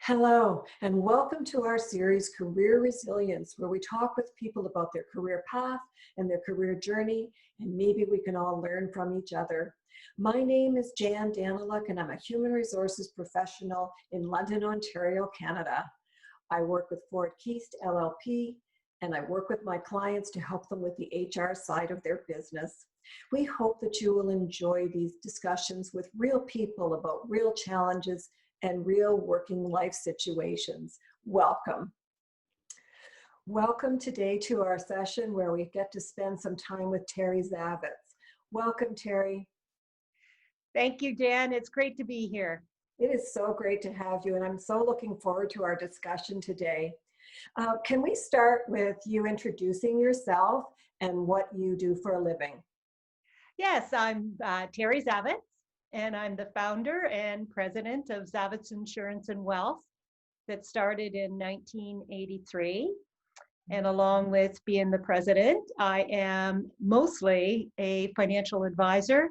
Hello, and welcome to our series, Career Resilience, where we talk with people about their career path and their career journey, and maybe we can all learn from each other. My name is Jann, and I'm a human resources professional in London, Ontario, Canada. I work with Keast LLP, and I work with my clients to help them with the HR side of their business. We hope that you will enjoy these discussions with real people about real challenges and real working life situations. Welcome. Welcome today to our session where we get to spend some time with Terry Zavitz. Welcome, Terry. Thank you, Jann. It's great to be here. It is so great to have you, and I'm so looking forward to our discussion today. Can we start with you introducing yourself and what you do for a living? Yes, I'm Terry Zavitz, and I'm the founder and president of Zavitz Insurance and Wealth that started in 1983. And along with being the president, I am mostly a financial advisor,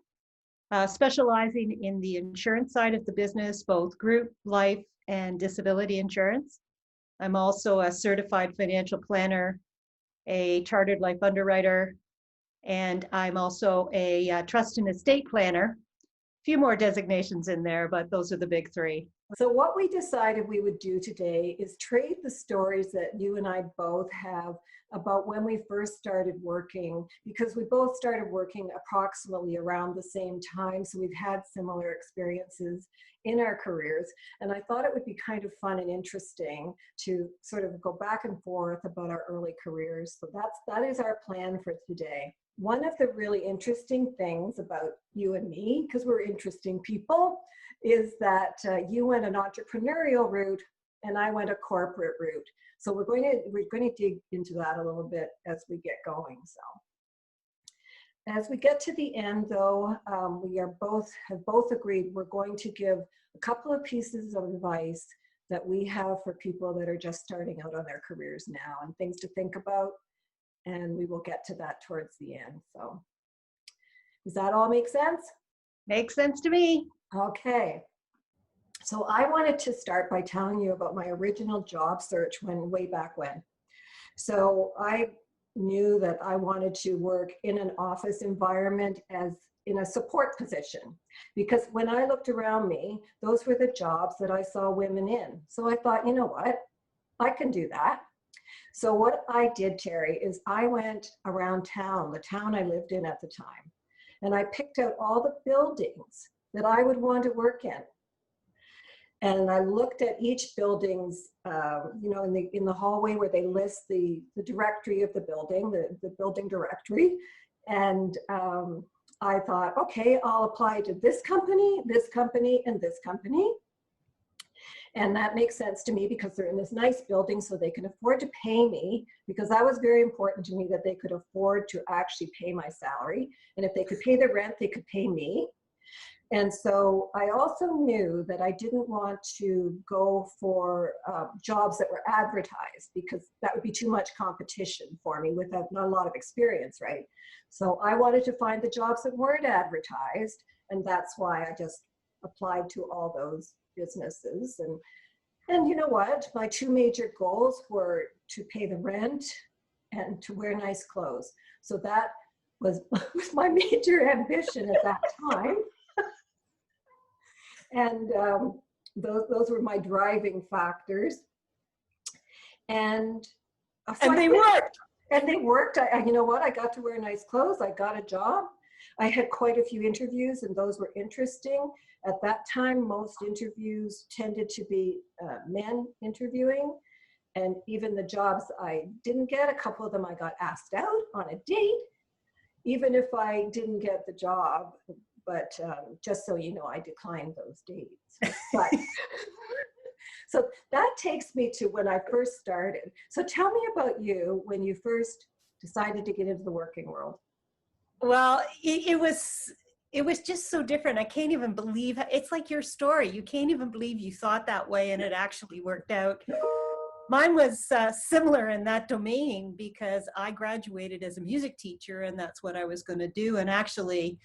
specializing in the insurance side of the business, both group, life, and disability insurance. I'm also a certified financial planner, a chartered life underwriter, and I'm also a trust and estate planner. Few more designations in there, but those are the big three. So what we decided we would do today is trade the stories that you and I both have about when we first started working, because we both started working approximately around the same time. So we've had similar experiences in our careers. And I thought it would be kind of fun and interesting to sort of go back and forth about our early careers. So that is our plan for today. One of the really interesting things about you and me, because we're interesting people, is that you went an entrepreneurial route and I went a corporate route. So we're going to dig into that a little bit as we get going. So as we get to the end, though, we have both agreed we're going to give a couple of pieces of advice that we have for people that are just starting out on their careers now and things to think about. And we will get to that towards the end. So does that all make sense? Makes sense to me. Okay. So I wanted to start by telling you about my original job search way back when. So I knew that I wanted to work in an office environment as in a support position, because when I looked around me, those were the jobs that I saw women in. So I thought, you know what, I can do that. So what I did, Terry, is I went around town, the town I lived in at the time, and I picked out all the buildings that I would want to work in. And I looked at each building's, in the hallway where they list the directory of the building, the building directory. And I thought, okay, I'll apply to this company, and this company. And that makes sense to me because they're in this nice building, so they can afford to pay me, because that was very important to me, that they could afford to actually pay my salary. And if they could pay the rent, they could pay me. And so I also knew that I didn't want to go for jobs that were advertised, because that would be too much competition for me with not a lot of experience, right? So I wanted to find the jobs that weren't advertised, and that's why I just applied to all those businesses. And you know what? My two major goals were to pay the rent and to wear nice clothes. So that was my major ambition at that time. And those were my driving factors. And they worked. And they worked. You know what? I got to wear nice clothes. I got a job. I had quite a few interviews, and those were interesting. At that time, most interviews tended to be men interviewing. And even the jobs I didn't get, a couple of them I got asked out on a date, even if I didn't get the job. But just so you know, I declined those dates. But, so that takes me to when I first started. So tell me about you when you first decided to get into the working world. Well, it was just so different. I can't even believe it's like your story. You can't even believe you thought that way and it actually worked out. Mine was similar in that domain, because I graduated as a music teacher and that's what I was going to do. And actually,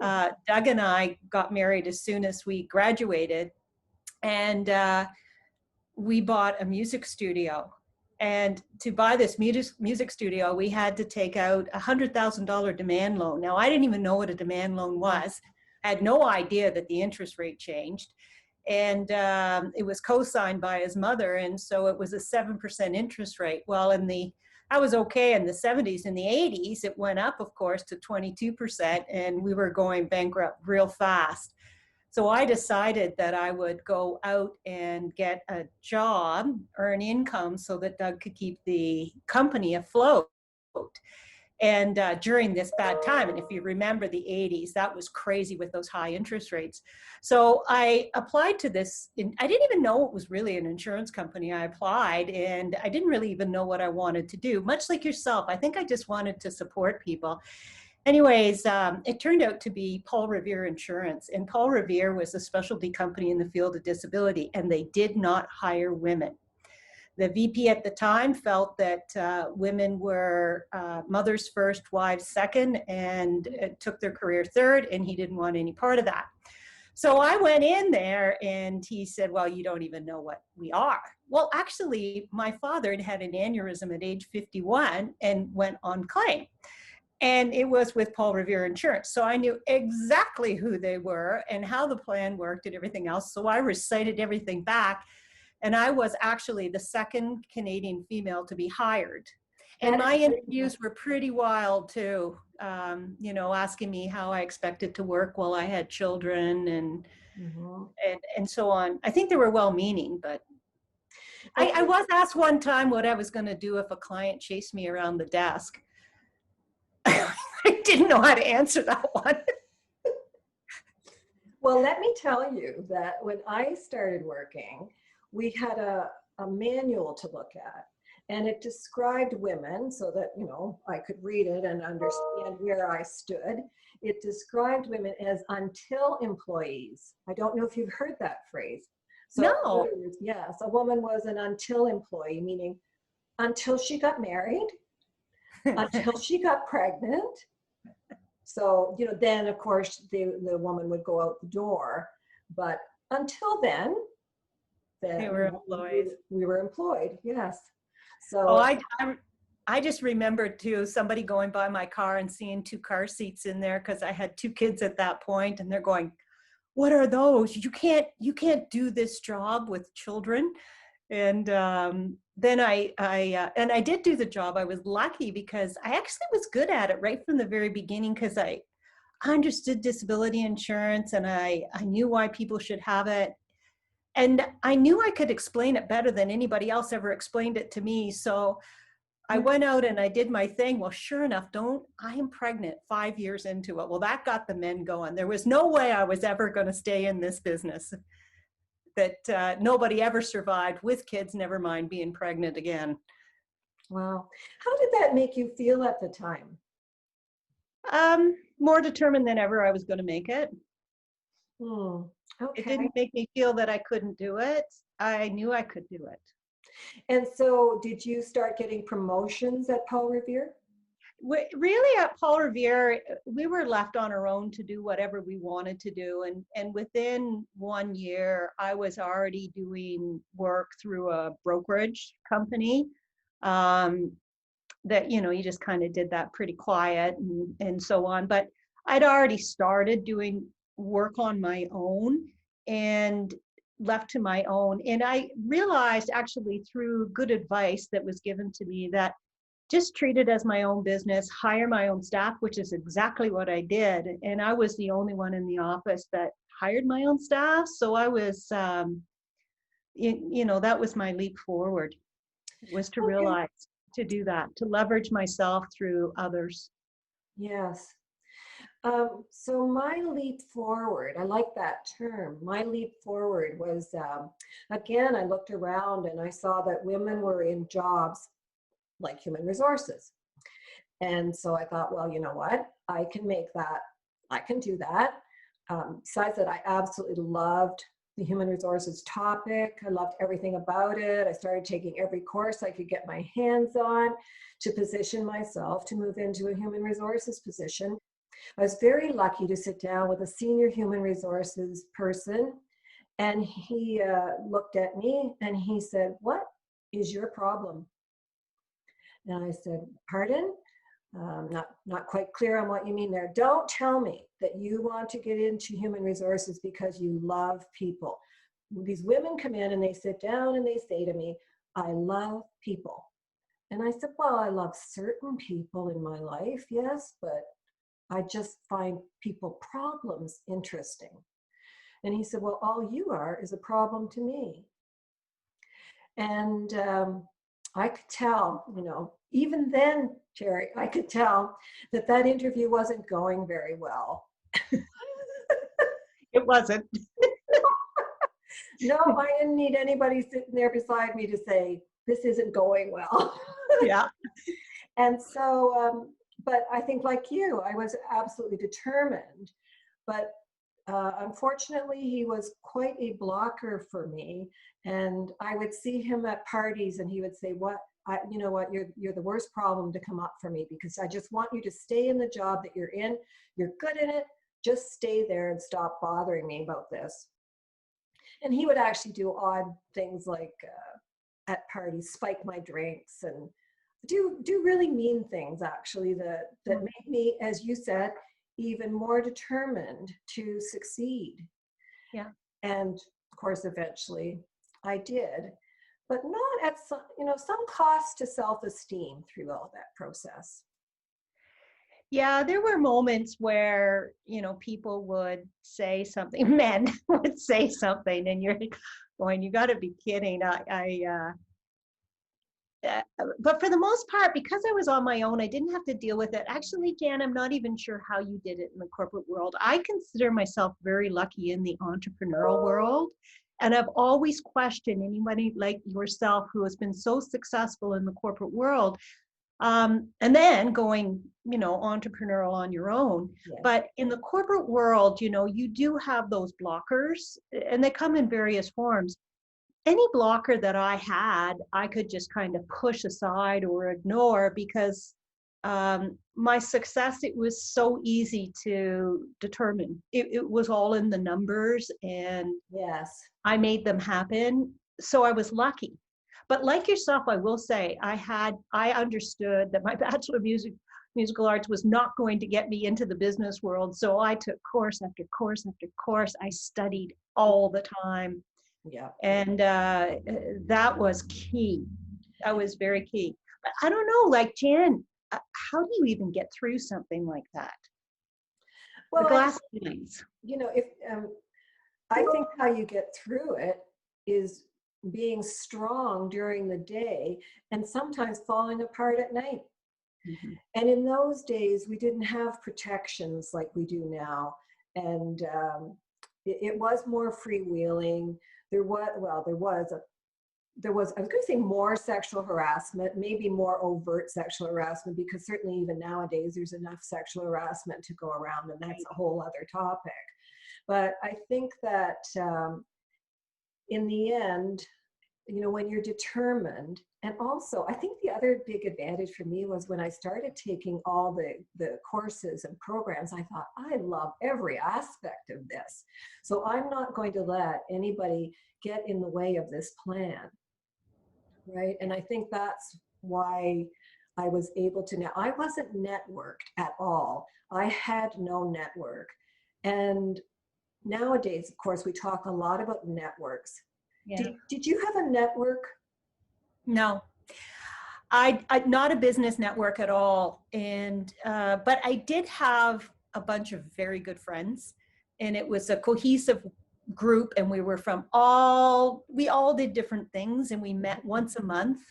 Doug and I got married as soon as we graduated. And we bought a music studio. And to buy this music studio, we had to take out a $100,000 demand loan. Now, I didn't even know what a demand loan was. I had no idea that the interest rate changed. And it was co-signed by his mother. And so it was a 7% interest rate. Well, I was okay in the 70s. In the 80s, it went up, of course, to 22%. And we were going bankrupt real fast. So I decided that I would go out and get a job, earn income so that Doug could keep the company afloat. And during this bad time, and if you remember the 80s, that was crazy with those high interest rates. So I applied to this. I didn't even know it was really an insurance company. I applied and I didn't really even know what I wanted to do, much like yourself. I think I just wanted to support people. Anyways, it turned out to be Paul Revere Insurance, and Paul Revere was a specialty company in the field of disability, and they did not hire women. The VP at the time felt that women were mothers first, wives second, and took their career third, and he didn't want any part of that. So I went in there and he said, well, you don't even know what we are. Well, actually, my father had had an aneurysm at age 51 and went on claim. And it was with Paul Revere Insurance. So I knew exactly who they were and how the plan worked and everything else. So I recited everything back. And I was actually the second Canadian female to be hired. And my interviews were pretty wild too, asking me how I expected to work while I had children and so on. I think they were well-meaning, but I was asked one time what I was going to do if a client chased me around the desk. I didn't know how to answer that one. Well, let me tell you that when I started working, we had a manual to look at, and it described women so that, I could read it and understand where I stood. It described women as until employees. I don't know if you've heard that phrase. So no. Yes, a woman was an until employee, meaning until she got married, until she got pregnant. So, then of course the woman would go out the door, but until then they were employed. We were employed, yes. So I just remembered too, somebody going by my car and seeing 2 car seats in there because I had 2 kids at that point, and they're going, what are those? You can't do this job with children. And then I did do the job. I was lucky because I actually was good at it right from the very beginning because I understood disability insurance and I knew why people should have it. And I knew I could explain it better than anybody else ever explained it to me. So I went out and I did my thing. Well, sure enough, I am pregnant 5 years into it. Well, that got the men going. There was no way I was ever going to stay in this business. That nobody ever survived with kids, never mind being pregnant again. Wow. How did that make you feel at the time? More determined than ever I was going to make it. Okay. It didn't make me feel that I couldn't do it. I knew I could do it. And so did you start getting promotions at Paul Revere? Really, at Paul Revere, we were left on our own to do whatever we wanted to do. And within 1 year, I was already doing work through a brokerage company that, you just kind of did that pretty quiet and so on. But I'd already started doing work on my own and left to my own. And I realized actually through good advice that was given to me that just treat it as my own business, hire my own staff, which is exactly what I did. And I was the only one in the office that hired my own staff. So I was, that was my leap forward, was to realize to do that, to leverage myself through others. Yes. So my leap forward, I like that term. My leap forward was, again, I looked around and I saw that women were in jobs like human resources. And so I thought, well, you know what? I can make that. I can do that. Besides that, I absolutely loved the human resources topic. I loved everything about it. I started taking every course I could get my hands on to position myself to move into a human resources position. I was very lucky to sit down with a senior human resources person And he looked at me and he said, "What is your problem?" And I said, "Pardon? Not quite clear on what you mean there. Don't tell me that you want to get into human resources because you love people. These women come in and they sit down and they say to me, 'I love people.'" And I said, "Well, I love certain people in my life, yes, but I just find people problems interesting." And he said, "Well, all you are is a problem to me." And I could tell, even then, Terry, I could tell that that interview wasn't going very well. It wasn't. No, I didn't need anybody sitting there beside me to say, "This isn't going well." Yeah. And so, but I think like you, I was absolutely determined. But unfortunately, he was quite a blocker for me. And I would see him at parties and he would say, you know what, you're the worst problem to come up for me, because I just want you to stay in the job that you're in. You're good in it. Just stay there and stop bothering me about this." And he would actually do odd things like at parties, spike my drinks and do really mean things actually that made me, as you said, even more determined to succeed. Yeah. And of course, eventually I did, but not at some cost to self-esteem through all that process. Yeah, there were moments where, people would say something, men would say something, and you're going, "You got to be kidding." But for the most part, because I was on my own, I didn't have to deal with it. Actually, Jan, I'm not even sure how you did it in the corporate world. I consider myself very lucky in the entrepreneurial world. And I've always questioned anybody like yourself who has been so successful in the corporate world, and then going, entrepreneurial on your own. Yes. But in the corporate world, you do have those blockers, and they come in various forms. Any blocker that I had, I could just kind of push aside or ignore, because my success, it was so easy to determine. It was all in the numbers, and Yes. I made them happen. So I was lucky. But like yourself, I will say, I understood that my Bachelor of Musical Arts was not going to get me into the business world. So I took course after course after course. I studied all the time. Yeah. And that was key. That was very key. But I don't know, like Jann, how do you even get through something like that? Well, The glass ceilings. if I think how you get through it is being strong during the day and sometimes falling apart at night. Mm-hmm. And in those days, we didn't have protections like we do now. And it was more freewheeling. There was, I was going to say more sexual harassment, maybe more overt sexual harassment, because certainly even nowadays there's enough sexual harassment to go around, and that's a whole other topic. But I think that in the end, when you're determined, and also I think the other big advantage for me was when I started taking all the courses and programs, I thought, I love every aspect of this. So I'm not going to let anybody get in the way of this plan. Right. And I think that's why I was able to I wasn't networked at all. I had no network. And nowadays, of course, we talk a lot about networks. Yeah. Did you have a network? No, I not a business network at all. And but I did have a bunch of very good friends, and it was a cohesive group, and we all did different things, and we met once a month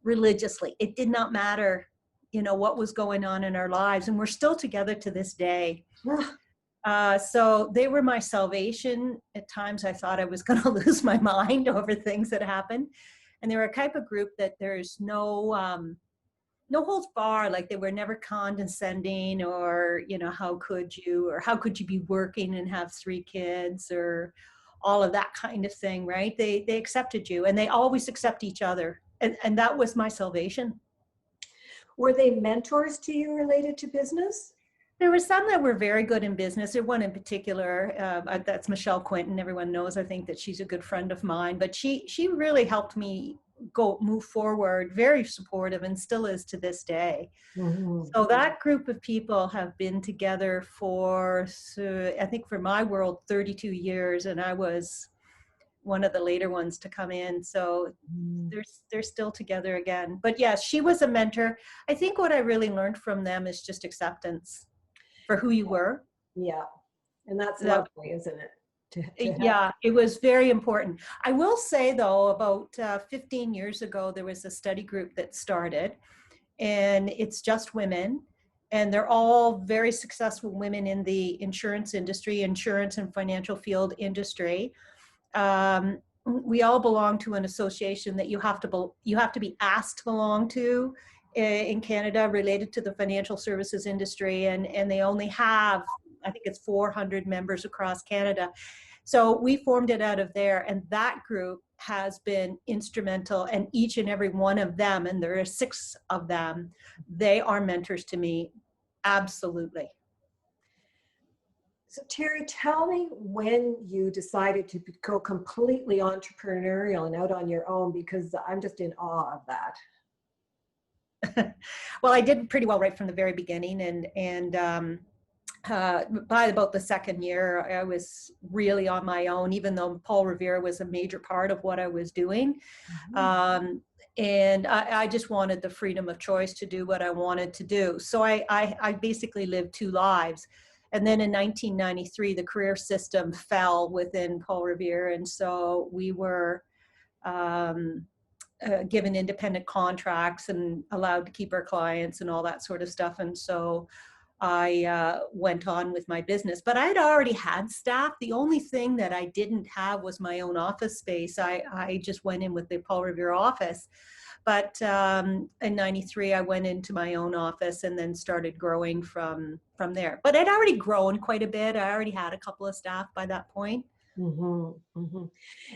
religiously. It did not matter, what was going on in our lives, and we're still together to this day. So they were my salvation. At times I thought I was going to lose my mind over things that happened. And they were a type of group that there's no holds bar. Like, they were never condescending, or, how could you be working and have 3 kids, or all of that kind of thing, right? They accepted you, and they always accept each other. And that was my salvation. Were they mentors to you related to business? There were some that were very good in business. There one in particular, that's Michelle Quinton. Everyone knows, I think, that she's a good friend of mine, but she really helped me move forward, very supportive, and still is to this day. Mhm. So that group of people have been together for, so I think for my world, 32 years, and I was one of the later ones to come in. So Mm. they're still together again. But yes, she was a mentor. I think what I really learned from them is just acceptance for who you were. Yeah. And that's That, lovely, isn't it? To have. yeah, it was very important. I will say though, about 15 years ago, there was a study group that started, and it's just women, and they're all very successful women in the insurance industry, insurance and financial field industry. We all belong to an association that you have to be asked to belong to in Canada, related to the financial services industry, and they only have, I think it's 400 members across Canada. So we formed it out of there, and that group has been instrumental, and each and every one of them, and there are 6 of them, they are mentors to me. Absolutely. So Terry, tell me when you decided to go completely entrepreneurial and out on your own, because I'm just in awe of that. Well, I did pretty well right from the very beginning, and by about the second year, I was really on my own, even though Paul Revere was a major part of what I was doing. Um, and I just wanted the freedom of choice to do what I wanted to do. So I basically lived 2 lives. And then in 1993, the career system fell within Paul Revere. And so we were um, given independent contracts and allowed to keep our clients and all that sort of stuff. And so I went on with my business, but I had already had staff. The only thing that I didn't have was my own office space. I just went in with the Paul Revere office. But in 93, I went into my own office and then started growing from there. But I'd already grown quite a bit. I already had a couple of staff by that point. Mm-hmm, mm-hmm.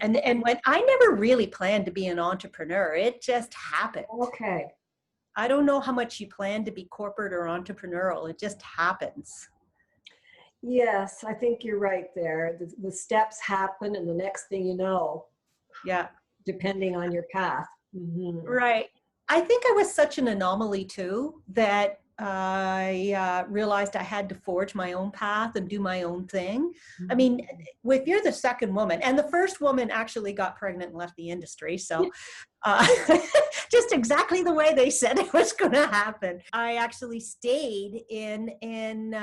And when I never really planned to be an entrepreneur, it just happened. Okay. I don't know how much you plan to be corporate or entrepreneurial. It just happens. Yes, I think you're right there. The steps happen, and the next thing you know, Yeah. depending on your path. Mm-hmm. Right. I think I was such an anomaly too, that I realized I had to forge my own path and do my own thing. I mean, if you're the second woman, and the first woman actually got pregnant and left the industry, so uh, just exactly the way they said it was going to happen. I actually stayed in and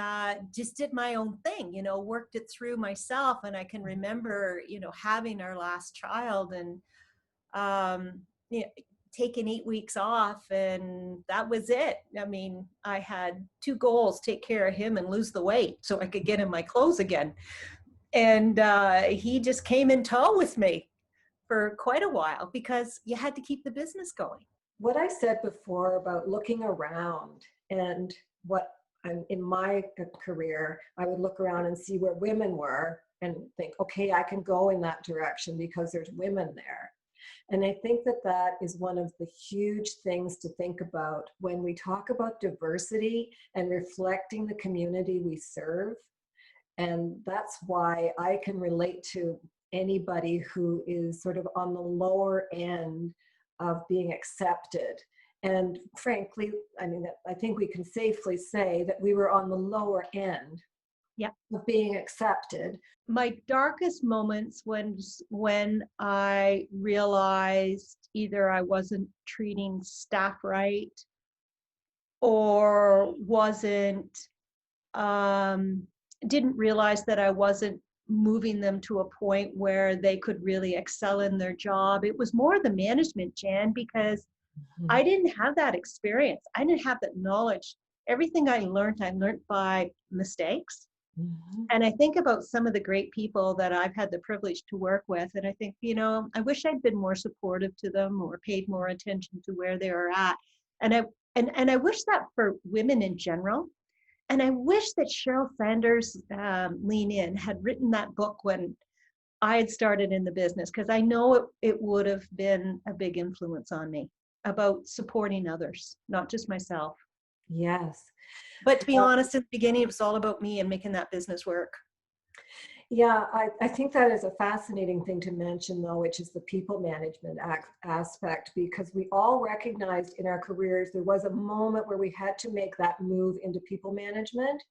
just did my own thing, worked it through myself. And I can remember, having our last child and taking 8 weeks off, and that was it. I mean, I had 2 goals: take care of him and lose the weight so I could get in my clothes again. And he just came in tow with me for quite a while because you had to keep the business going. What I said before about looking around, and what in my career, I would look around and see where women were and think, okay, I can go in that direction because there's women there. And I think that that is one of the huge things to think about when we talk about diversity and reflecting the community we serve. And that's why I can relate to anybody who is sort of on the lower end of being accepted. And frankly, I mean, I think we can safely say that we were on the lower end of being accepted. My darkest moments when I realized either I wasn't treating staff right or didn't realize that I wasn't moving them to a point where they could really excel in their job. It was more the management, Jann, because I didn't have that experience. I didn't have that knowledge. Everything I learned by mistakes. And I think about some of the great people that I've had the privilege to work with, and I think, I wish I'd been more supportive to them or paid more attention to where they are at. And I wish that for women in general. And I wish that Cheryl Sanders, Lean In, had written that book when I had started in the business, because I know it would have been a big influence on me about supporting others, not just myself. Yes. But to be Well, honest, in the beginning, it was all about me and making that business work. yeah, I think that is a fascinating thing to mention, though, which is the people management aspect, because we all recognized in our careers there was a moment where we had to make that move into people management,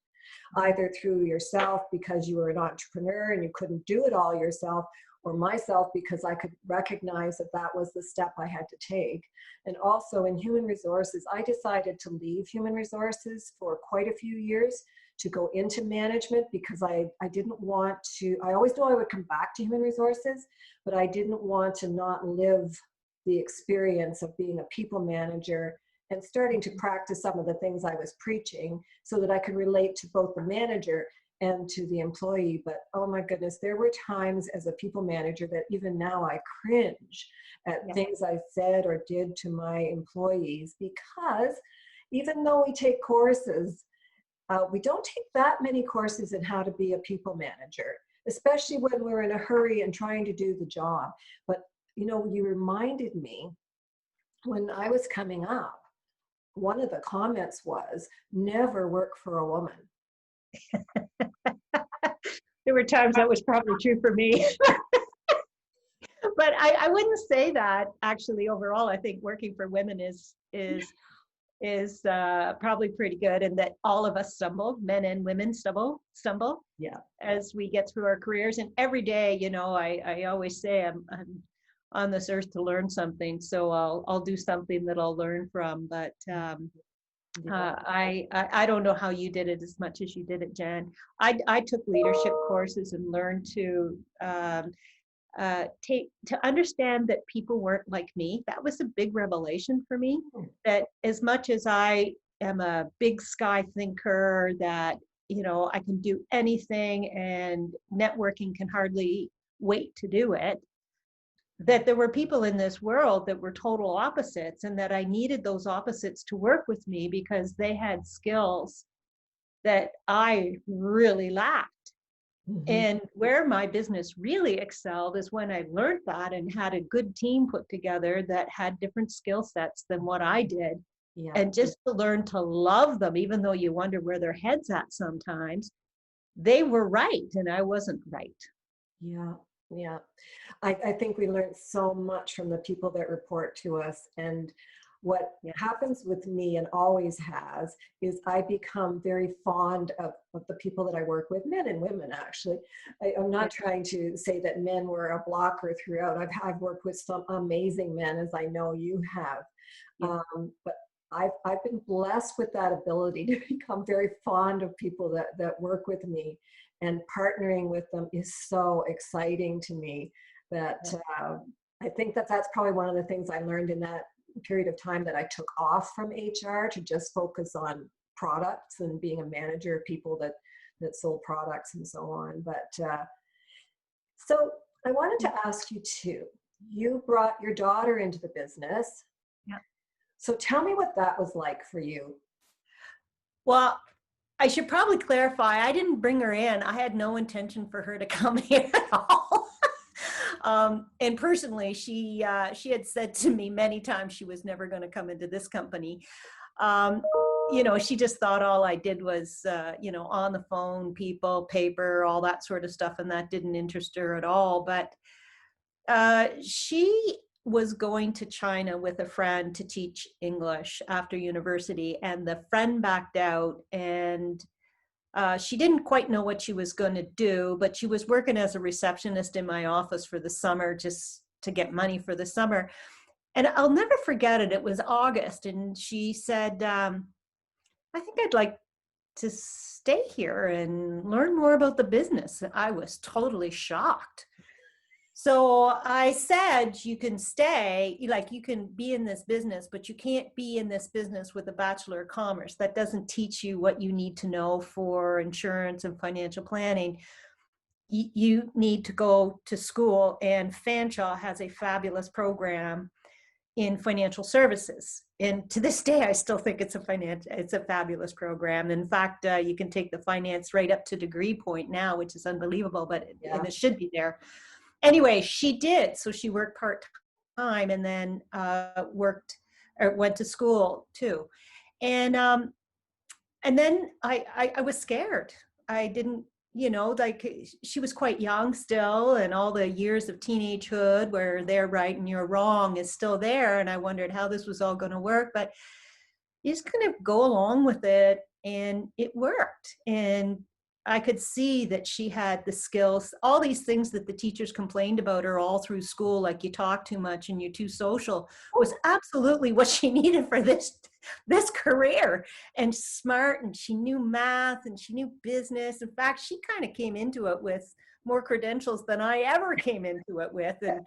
either through yourself because you were an entrepreneur and you couldn't do it all yourself, or myself because I could recognize that that was the step I had to take. And also in human resources, I decided to leave human resources for quite a few years to go into management because I didn't want to, I always knew I would come back to human resources, but I didn't want to not live the experience of being a people manager and starting to practice some of the things I was preaching so that I could relate to both the manager and to the employee. But oh my goodness, there were times as a people manager that even now I cringe at Yeah. things I said or did to my employees, because even though we take courses, we don't take that many courses in how to be a people manager, especially when we're in a hurry and trying to do the job. But you know, you reminded me when I was coming up, one of the comments was, never work for a woman. There were times that was probably true for me. But I wouldn't say that actually overall. I think working for women is probably pretty good, and that all of us stumble, men and women stumble Yeah. as we get through our careers. And every day, you know, I always say I'm on this earth to learn something, so I'll do something that I'll learn from. But I don't know how you did it as much as you did it, Jann. I took leadership courses and learned to to understand that people weren't like me. That was a big revelation for me, that as much as I am a big sky thinker, that, you know, I can do anything and networking can hardly wait to do it, that there were people in this world that were total opposites, and that I needed those opposites to work with me because they had skills that I really lacked. Mm-hmm. And where my business really excelled is when I learned that and had a good team put together that had different skill sets than what I did. Yeah. And just to learn to love them, even though you wonder where their head's at sometimes, they were right and I wasn't right. Yeah. Yeah. I think we learned so much from the people that report to us. And what Yeah. happens with me, and always has, is I become very fond of the people that I work with, men and women, actually. I'm not trying to say that men were a blocker throughout. I've worked with some amazing men, as I know you have. Yeah. But I've been blessed with that ability to become very fond of people that work with me, and partnering with them is so exciting to me that I think that that's probably one of the things I learned in that period of time that I took off from HR to just focus on products and being a manager of people that sold products and so on. But so I wanted to ask you too, you brought your daughter into the business. Yeah. So tell me what that was like for you. Well, I should probably clarify, I didn't bring her in. I had no intention for her to come here at all. And personally, she had said to me many times she was never going to come into this company. You know, she just thought all I did was, you know, on the phone, people, paper, all that sort of stuff, and that didn't interest her at all. But she was going to China with a friend to teach English after university, and the friend backed out, and she didn't quite know what she was going to do, but she was working as a receptionist in my office for the summer just to get money for the summer. And I'll never forget it. It was August, and she said, I think I'd like to stay here and learn more about the business. I was totally shocked. So I said, you can stay, like you can be in this business, but you can't be in this business with a Bachelor of Commerce. That doesn't teach you what you need to know for insurance and financial planning. You need to go to school, and Fanshawe has a fabulous program in financial services. And to this day, I still think it's a fabulous program. In fact, you can take the finance right up to degree point now, which is unbelievable, but and it should be there. Anyway, she did. So she worked part-time and then went to school too. And And then I was scared. I didn't, like she was quite young still, and all the years of teenagehood where they're right and you're wrong is still there. And I wondered how this was all going to work, but you just kind of go along with it, and it worked. And I could see that she had the skills, all these things that the teachers complained about her all through school, like you talk too much and you're too social, was absolutely what she needed for this career. And smart, and she knew math, and she knew business. In fact, she kind of came into it with more credentials than I ever came into it with. And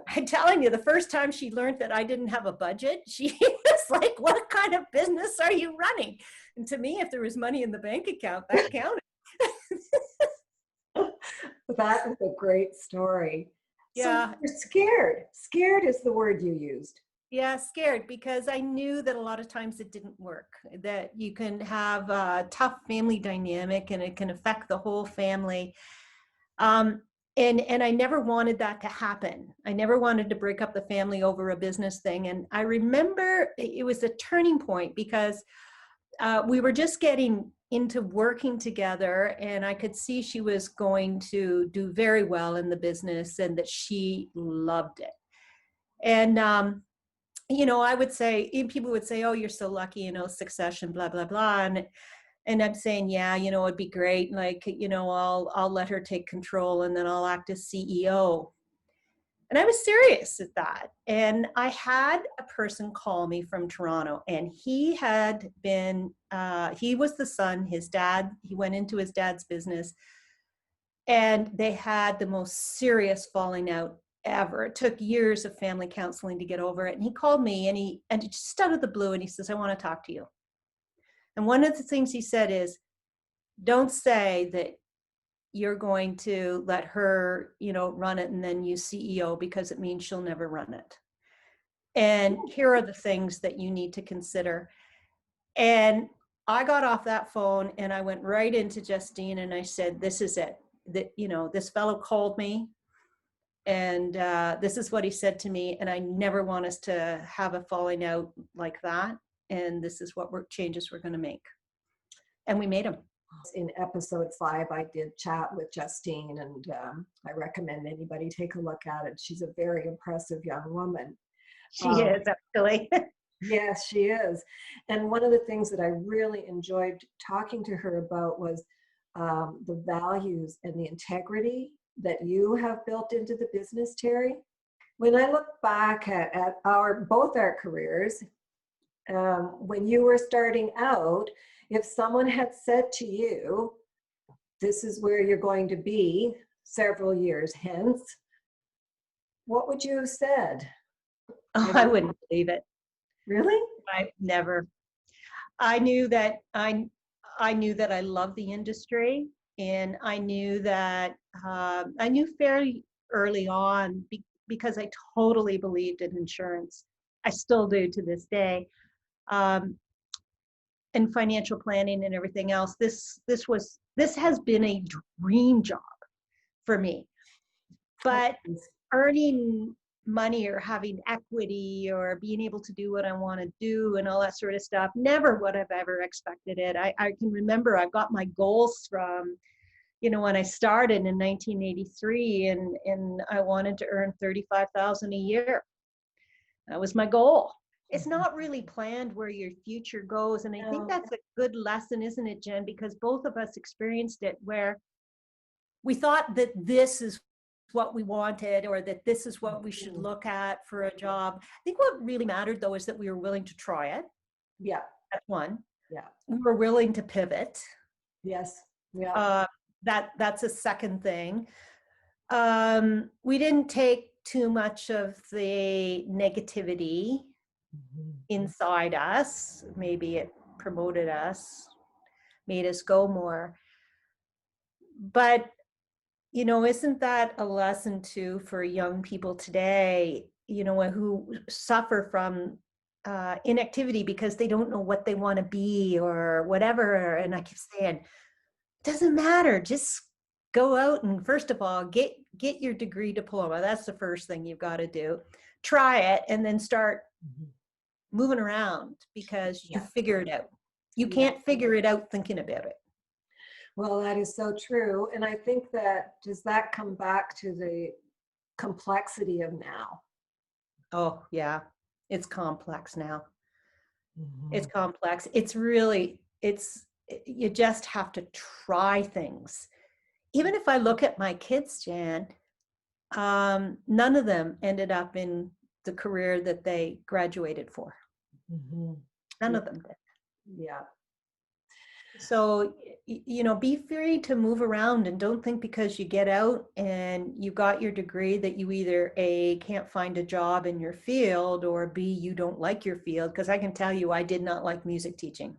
I'm telling you, the first time she learned that I didn't have a budget, she was like, what kind of business are you running? And to me, if there was money in the bank account, that counted. That is a great story. Yeah. So you're scared. Scared is the word you used. Yeah, scared, because I knew that a lot of times it didn't work, that you can have a tough family dynamic and it can affect the whole family. And I never wanted that to happen. I never wanted to break up the family over a business thing. And I remember it was a turning point because we were just getting into working together, and I could see she was going to do very well in the business and that she loved it. And, I would say, people would say, oh, you're so lucky, succession, blah, blah, blah. And I'm saying, yeah, it'd be great. Like, I'll let her take control and then I'll act as CEO. And I was serious at that. And I had a person call me from Toronto, and he had been, he was the son, his dad, he went into his dad's business, and they had the most serious falling out ever. It took years of family counseling to get over it. And he called me, and just out of the blue, and he says, I want to talk to you. And one of the things he said is, don't say that you're going to let her, run it and then you CEO, because it means she'll never run it. And here are the things that you need to consider. And I got off that phone and I went right into Justine and I said, this is it. That, this fellow called me, and this is what he said to me. And I never want us to have a falling out like that. And this is what changes we're going to make. And we made them. In episode 5, I did chat with Justine, and I recommend anybody take a look at it. She's a very impressive young woman. She is, actually. Yes, she is. And one of the things that I really enjoyed talking to her about was the values and the integrity that you have built into the business, Terry. When I look back at both our careers, when you were starting out, if someone had said to you, this is where you're going to be several years hence, what would you have said? Oh, I wouldn't believe it. Really? I never. I knew that I knew that I loved the industry, and I knew that I knew fairly early on because I totally believed in insurance. I still do to this day. And financial planning and everything else. This has been a dream job for me. But earning money or having equity or being able to do what I want to do and all that sort of stuff, never would have ever expected it. I can remember I got my goals from, when I started in 1983, and I wanted to earn $35,000 a year. That was my goal. It's not really planned where your future goes. And I think that's a good lesson, isn't it, Jen? Because both of us experienced it, where we thought that this is what we wanted, or that this is what we should look at for a job. I think what really mattered, though, is that we were willing to try it. Yeah. That's one. Yeah. We were willing to pivot. Yes. Yeah. That's a second thing. We didn't take too much of the negativity inside us. Maybe it promoted us, made us go more. But, isn't that a lesson too for young people today, who suffer from inactivity because they don't know what they want to be or whatever? And I keep saying, it doesn't matter. Just go out and, first of all, get your degree diploma. That's the first thing you've got to do. Try it and then start moving around, because you figure it out. You can't figure it out thinking about it. Well, that is so true. And I think that, does that come back to the complexity of now? Oh, yeah. It's complex now. It's Mhm. complex. You just have to try things. Even if I look at my kids, Jann, none of them ended up in the career that they graduated for. Mhm. None of them did. Yeah. So, be free to move around, and don't think because you get out and you got your degree that you either A, can't find a job in your field, or B, you don't like your field. Because I can tell you, I did not like music teaching.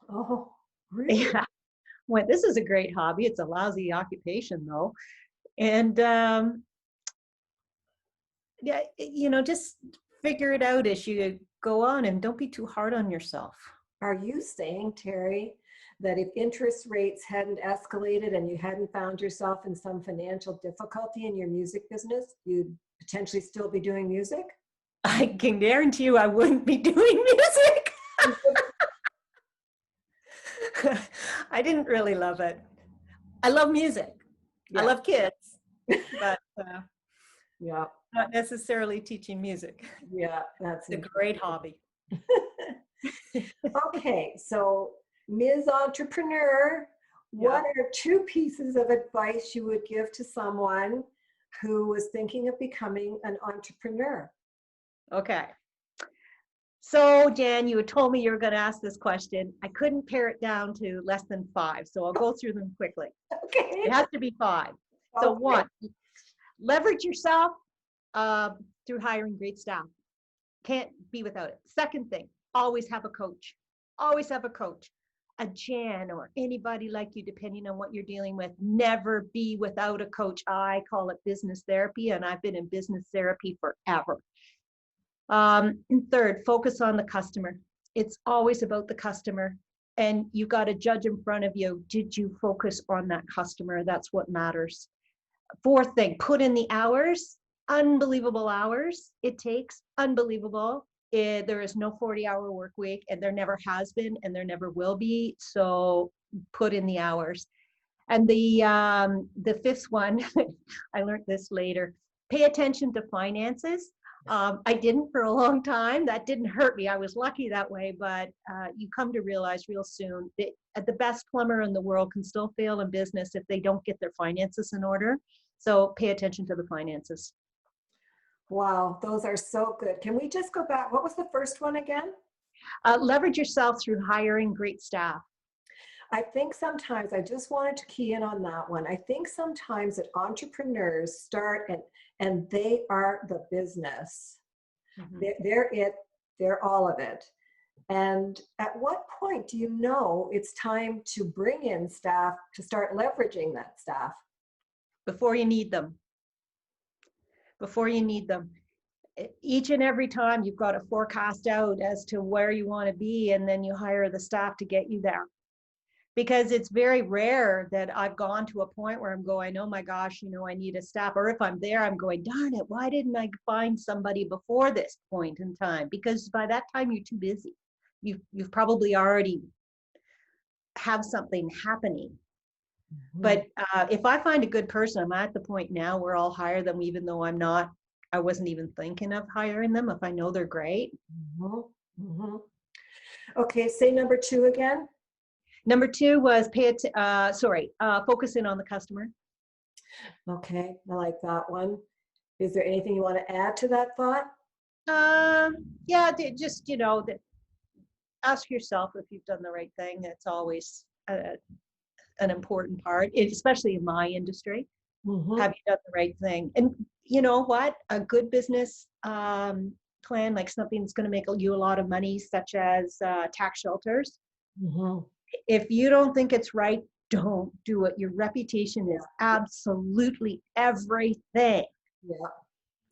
Oh, really? Yeah. Well, this is a great hobby. It's a lousy occupation though. And yeah, just figure it out as you go on, and don't be too hard on yourself. Are you saying, Terry, that if interest rates hadn't escalated and you hadn't found yourself in some financial difficulty in your music business, you'd potentially still be doing music? I can guarantee you I wouldn't be doing music. I didn't really love it. I love music. I Yeah. love kids, but Yeah. not necessarily teaching music. Yeah. That's It's a great hobby. Okay. So, Ms. Entrepreneur, what are two pieces of advice you would give to someone who was thinking of becoming an entrepreneur? Okay. So, Jann, you had told me you were going to ask this question. I couldn't pare it down to less than 5, so I'll go through them quickly. Okay. It has to be 5. So, Okay. 1, leverage yourself through hiring great staff. Can't be without it. Second thing, always have a coach. Always have a coach. A Jann or anybody like you, depending on what you're dealing with. Never be without a coach. I call it business therapy, and I've been in business therapy forever. And third, focus on the customer. It's always about the customer, and you got to judge in front of you. Did you focus on that customer? That's what matters. Fourth thing, put in the hours, unbelievable hours it takes, unbelievable. There is no 40-hour work week, and there never has been, and there never will be. So put in the hours. And the fifth one, I learned this later, pay attention to finances. I didn't for a long time. That didn't hurt me. I was lucky that way, but you come to realize real soon that the best plumber in the world can still fail in business if they don't get their finances in order. So pay attention to the finances. Wow, those are so good. Can we just go back? What was the first one again? Leverage yourself through hiring great staff. I think sometimes, I just wanted to key in on that one. I think sometimes that entrepreneurs start and they are the business. Mm-hmm. They're it, they're all of it. And at what point do you know it's time to bring in staff to start leveraging that staff? Before you need them. Before you need them. Each and every time you've got to forecast out as to where you want to be, and then you hire the staff to get you there. Because it's very rare that I've gone to a point where I'm going, oh my gosh, I need a staff. Or if I'm there, I'm going, darn it, why didn't I find somebody before this point in time? Because by that time you're too busy. You've probably already have something happening. Mm-hmm. But if I find a good person, I'm at the point now where I'll hire them, even though I wasn't even thinking of hiring them, if I know they're great. Mm-hmm. Mm-hmm. Okay, say number 2 again. Number 2 was focus in on the customer. Okay, I like that one. Is there anything you want to add to that thought? Yeah, just, ask yourself if you've done the right thing. That's always an important part, especially in my industry. Mm-hmm. Have you done the right thing? And you know what? A good business plan, like something that's going to make you a lot of money, such as tax shelters. Mm-hmm. If you don't think it's right, don't do it. Your reputation is absolutely everything. Yeah.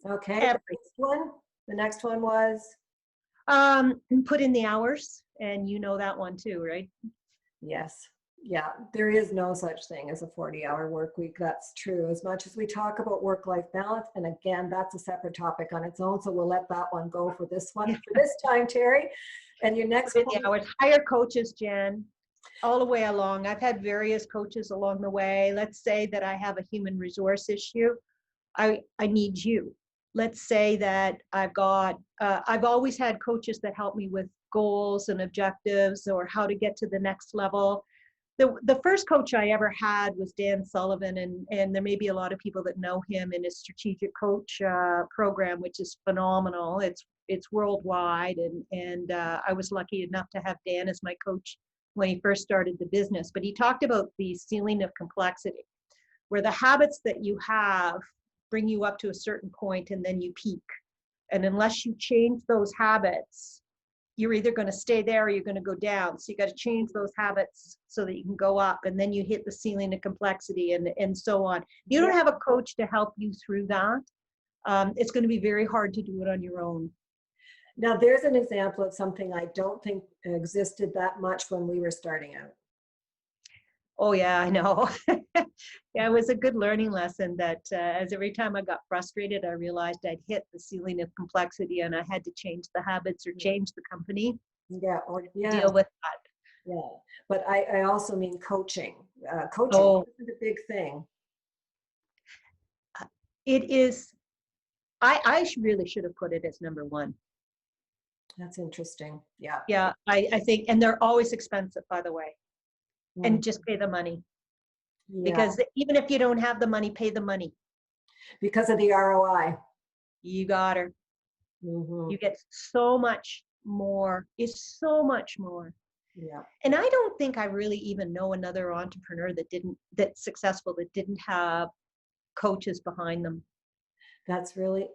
Okay. Everything. The next one was? Put in the hours, and you know that one too, right? Yes. Yeah, there is no such thing as a 40-hour work week. That's true. As much as we talk about work-life balance, and again, that's a separate topic on its own, so we'll let that one go for this one. For this time, Terry. And your next Put in point, the hours, hire coaches, Jen, all the way along. I've had various coaches along the way. Let's say that I have a human resource issue. I need you. Let's say that I've always had coaches that help me with goals and objectives or how to get to the next level. The first coach I ever had was Dan Sullivan, and there may be a lot of people that know him in his strategic coach program, which is phenomenal. It's worldwide, and I was lucky enough to have Dan as my coach when he first started the business. But he talked about the ceiling of complexity, where the habits that you have bring you up to a certain point and then you peak. And unless you change those habits, you're either going to stay there or you're going to go down. So you got to change those habits so that you can go up, and then you hit the ceiling of complexity and so on. You don't have a coach to help you through that. It's going to be very hard to do it on your own. now there's an example of something I don't think existed that much when we were starting out. Oh yeah, I know. Yeah, it was a good learning lesson that as every time I got frustrated, I realized I'd hit the ceiling of complexity and I had to change the habits or change the company Yeah, or to deal with that. yeah. But I also mean coaching. Coaching Oh, isn't a big thing. it is. I really should have put it as number one. That's interesting. Yeah. Yeah, I think, and they're always expensive, by the way, and Mm. just pay the money. Yeah. Because even if you don't have the money, pay the money. Because of the ROI. You got her. Mm-hmm. You get so much more. It's so much more. Yeah. And I don't think I really even know another entrepreneur that's successful that didn't have coaches behind them. That's really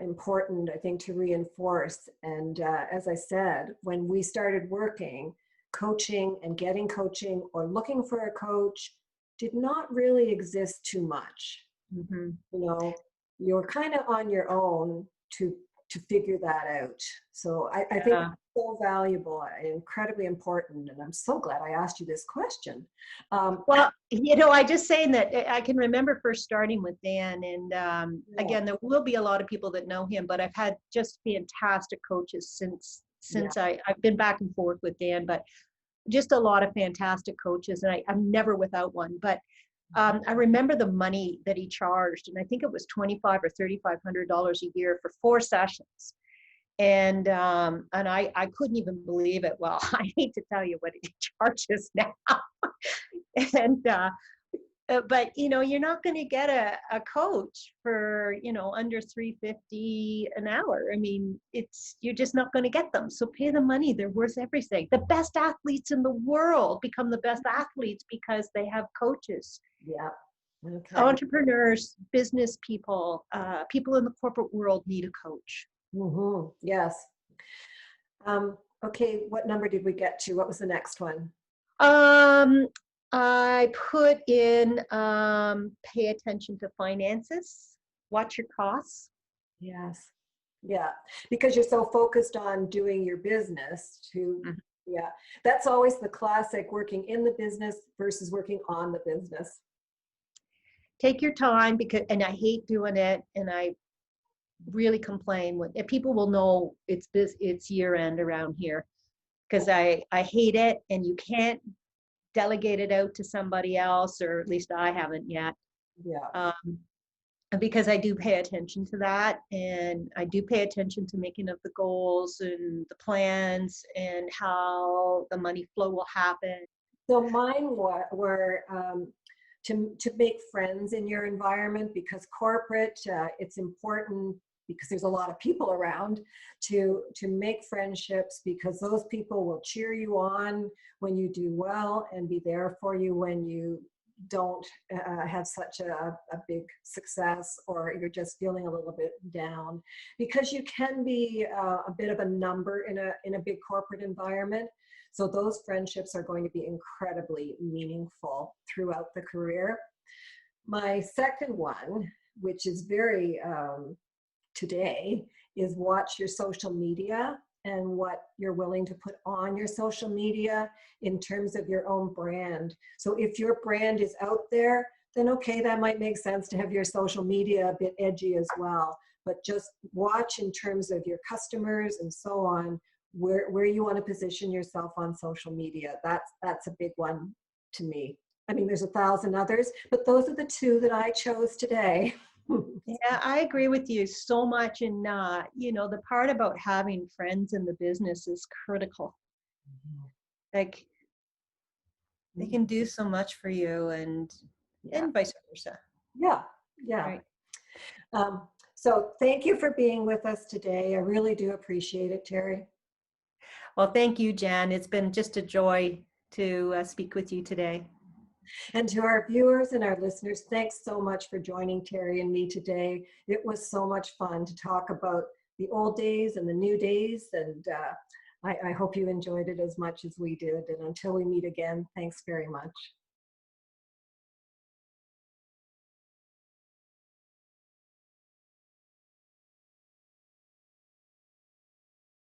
important, I think, to reinforce. And as I said, when we started working, coaching and getting coaching or looking for a coach did not really exist too much. Mm-hmm. You know, you're kind of on your own to figure that out. So I think it's so valuable and incredibly important. And I'm so glad I asked you this question. Well, I just saying that I can remember first starting with Dan, and again, there will be a lot of people that know him, but I've had just fantastic coaches since I've been back and forth with Dan, but just a lot of fantastic coaches, and I'm never without one. But I remember the money that he charged, and I think it was $2,500 or $3,500 a year for 4 sessions. And I couldn't even believe it. Well, I hate to tell you what he charges now. And but you're not going to get a coach for under $350 an hour. I mean, you're just not going to get them. So pay the money. They're worth everything. The best athletes in the world become the best athletes because they have coaches. Yeah. Okay. Entrepreneurs, business people, people in the corporate world need a coach. Mm-hmm. Yes. Okay, what number did we get to? What was the next one? I put in pay attention to finances, watch your costs. Yes. Yeah, because you're so focused on doing your business yeah, that's always the classic, working in the business versus working on the business. Take your time, and I hate doing it, and I really complain when people will know it's year end around here because I hate it, and you can't delegate it out to somebody else, or at least I haven't yet. Yeah. Because I do pay attention to that, and I do pay attention to making of the goals and the plans and how the money flow will happen. So mine were to make friends in your environment, because corporate, it's important because there's a lot of people around to make friendships, because those people will cheer you on when you do well and be there for you when you don't have such a big success, or you're just feeling a little bit down, because you can be a bit of a number in a big corporate environment. So those friendships are going to be incredibly meaningful throughout the career. My second one, which is very today, is watch your social media and what you're willing to put on your social media in terms of your own brand. So if your brand is out there, then okay, that might make sense to have your social media a bit edgy as well. But just watch in terms of your customers and so on, where you want to position yourself on social media. That's a big one to me. I mean, there's 1,000 others, but those are the two that I chose today. Yeah, I agree with you so much. And, the part about having friends in the business is critical. Like, they can do so much for you, and vice versa. Yeah, yeah. Right. So thank you for being with us today. I really do appreciate it, Terry. Well, thank you, Jann. It's been just a joy to speak with you today. And to our viewers and our listeners, thanks so much for joining Terry and me today. It was so much fun to talk about the old days and the new days. And I hope you enjoyed it as much as we did. And until we meet again, thanks very much.